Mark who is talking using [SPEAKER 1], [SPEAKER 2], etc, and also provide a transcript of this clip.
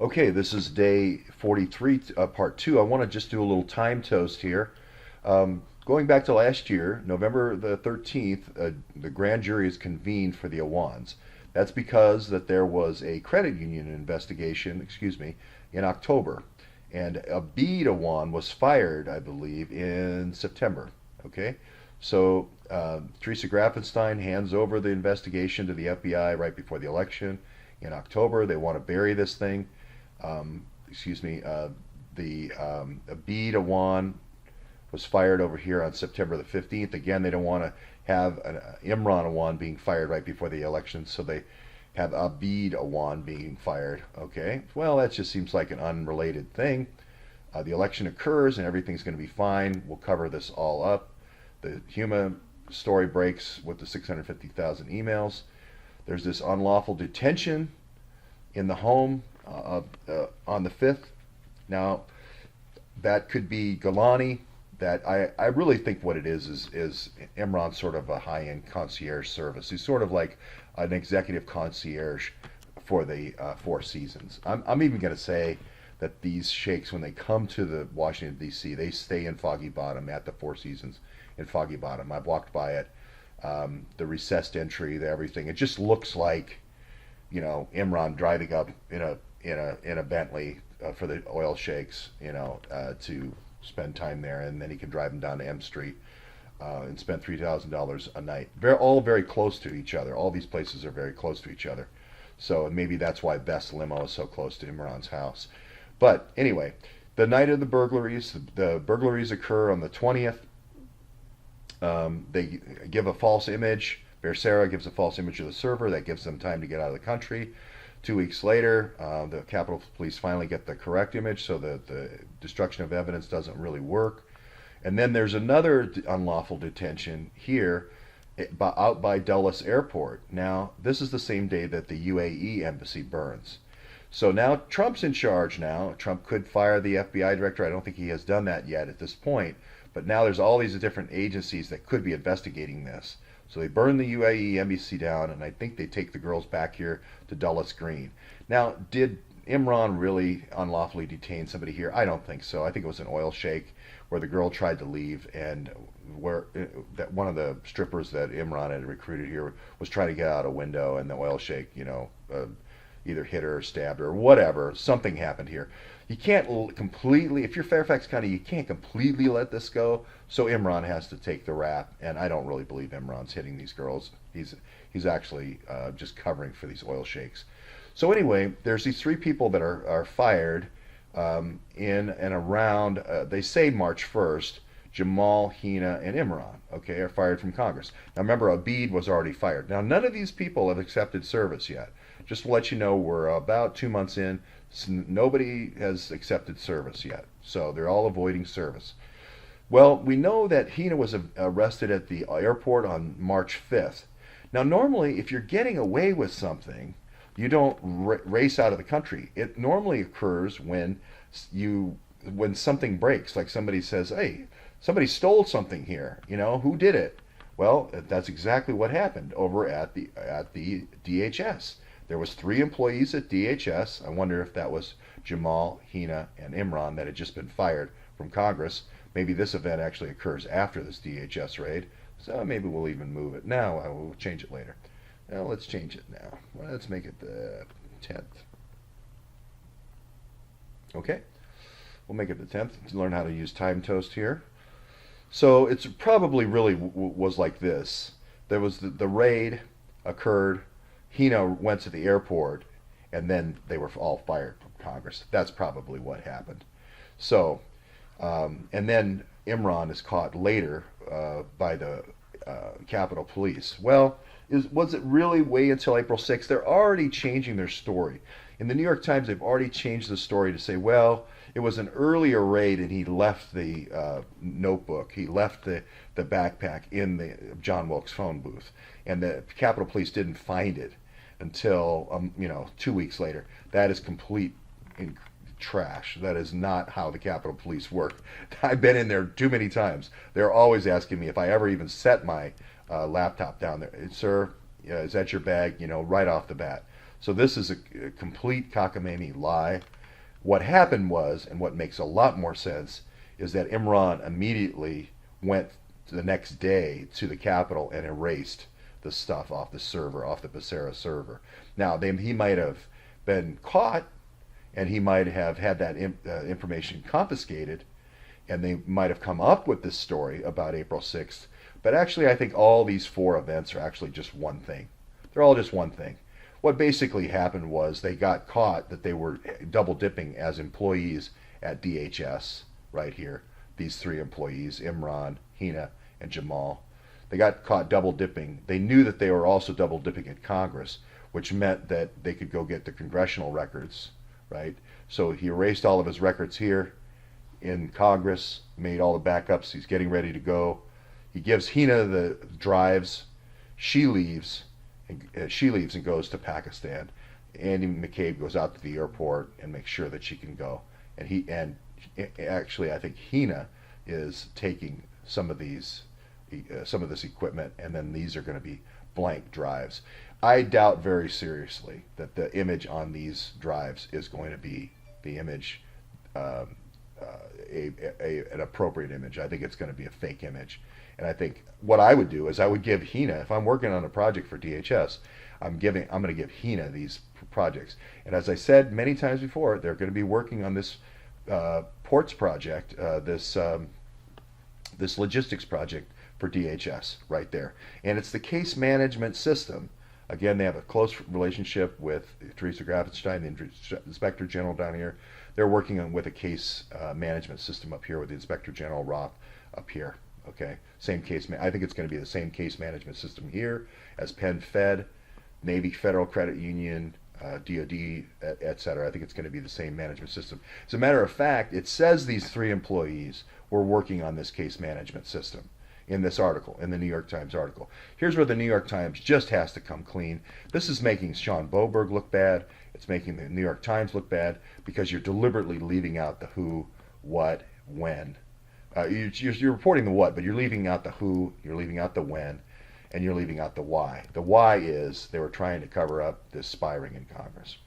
[SPEAKER 1] Okay, this is day 43, part two. I want to just do a little time toast here. Going back to last year, November the 13th, the grand jury is convened for the Awans. That's because that there was a credit union investigation, in October. And Abid Awan was fired, I believe, in September. Okay? So Teresa Grafenstein hands over the investigation to the FBI right before the election. In October, they want to bury this thing. um, excuse me, the Abid Awan was fired over here on September the 15th. Again, they don't want to have Imran Awan being fired right before the election, so they have Abid Awan being fired. Okay, well, that just seems like an unrelated thing. The election occurs and everything's going to be fine. We'll cover this all up. The Huma story breaks with the 650,000 emails. There's this unlawful detention in the home on the 5th. Now, that could be Galani. That I really think what it is Imran sort of a high-end concierge service. He's sort of like an executive concierge for the Four Seasons. I'm even going to say that these sheikhs, when they come to the Washington, D.C., they stay in Foggy Bottom at the Four Seasons in Foggy Bottom. I've walked by it, the recessed entry, the everything. It just looks like, Imran driving up in a Bentley for the oil sheikhs, to spend time there, and then he can drive them down to M Street and spend $3,000 a night. All very close to each other. All these places are very close to each other. So maybe that's why Best Limo is so close to Imran's house. But anyway, the night of the burglaries occur on the 20th. They give a false image. Becerra gives a false image of the server. That gives them time to get out of the country. 2 weeks later, the Capitol Police finally get the correct image, so that the destruction of evidence doesn't really work. And then there's another unlawful detention here out by Dulles Airport. Now, this is the same day that the UAE embassy burns. So now Trump's in charge now. Trump could fire the FBI director. I don't think he has done that yet at this point. But now there's all these different agencies that could be investigating this. So they burn the UAE embassy down, and I think they take the girls back here to Dulles Green. Now, did Imran really unlawfully detain somebody here? I don't think so. I think it was an oil sheikh where the girl tried to leave, and where that one of the strippers that Imran had recruited here was trying to get out a window, and the oil sheikh, either hit her or stabbed her or whatever. Something happened here. You can't completely, if you're Fairfax County, you can't completely let this go. So Imran has to take the rap, and I don't really believe Imran's hitting these girls. He's actually just covering for these oil sheikhs. So anyway, there's these three people that are fired in and around. They say March 1st. Jamal, Hina, and Imran, okay, are fired from Congress. Now remember, Abid was already fired. Now none of these people have accepted service yet. Just to let you know, we're about 2 months in. Nobody has accepted service yet. So they're all avoiding service. Well, we know that Hina was arrested at the airport on March 5th. Now normally, if you're getting away with something, you don't race out of the country. It normally occurs when something breaks, like somebody says, hey, somebody stole something here. Who did it? Well, that's exactly what happened over at the DHS. There was 3 employees at DHS. I wonder if that was Jamal, Hina, and Imran that had just been fired from Congress. Maybe this event actually occurs after this DHS raid. So maybe we'll even move it. Now we'll change it later. Now let's change it now. Well, let's make it the 10th. Okay. We'll make it the 10th to learn how to use time toast here. So it's probably really was like this. There was the raid occurred. Hina went to the airport, and then they were all fired from Congress. That's probably what happened. So, and then Imran is caught later by the Capitol Police. Well, was it really wait until April 6th? They're already changing their story. In the New York Times, they've already changed the story to say, well, it was an earlier raid and he left the notebook, he left the backpack in the John Wilkes phone booth, and the Capitol Police didn't find it until 2 weeks later. That is complete trash. That is not how the Capitol Police work. I've been in there too many times. They're always asking me if I ever even set my laptop down there. Sir, is that your bag? Right off the bat. So this is a complete cockamamie lie. What happened was, and what makes a lot more sense, is that Imran immediately went the next day to the Capitol and erased the stuff off the server, off the Becerra server. Now, he might have been caught, and he might have had that information confiscated, and they might have come up with this story about April 6th. But actually, I think all these four events are actually just one thing. They're all just one thing. What basically happened was they got caught that they were double dipping as employees at DHS right here. These three employees, Imran, Hina, and Jamal. They got caught double dipping. They knew that they were also double dipping at Congress, which meant that they could go get the congressional records, right? So he erased all of his records here in Congress, made all the backups. He's getting ready to go. He gives Hina the drives. She leaves and goes to Pakistan. Andy McCabe goes out to the airport and makes sure that she can go. And actually, I think Hina is taking some of this equipment, and then these are going to be blank drives. I doubt very seriously that the image on these drives is going to be the image, an appropriate image. I think it's going to be a fake image. And I think what I would do is I would give Hina, if I'm working on a project for DHS, I'm going to give Hina these projects. And as I said many times before, they're going to be working on this ports project, this logistics project for DHS right there. And it's the case management system. Again, they have a close relationship with Teresa Grafenstein, the Inspector General down here. They're working with a case management system up here with the Inspector General Roth up here. Okay, same case. I think it's going to be the same case management system here as Penn Fed, Navy Federal Credit Union, DoD, etc. I think it's going to be the same management system. As a matter of fact, it says these three employees were working on this case management system in this article, in the New York Times article. Here's where the New York Times just has to come clean. This is making Sean Boberg look bad. It's making the New York Times look bad because you're deliberately leaving out the who, what, when. You're reporting the what, but you're leaving out the who, you're leaving out the when, and you're leaving out the why. The why is they were trying to cover up this spy ring in Congress.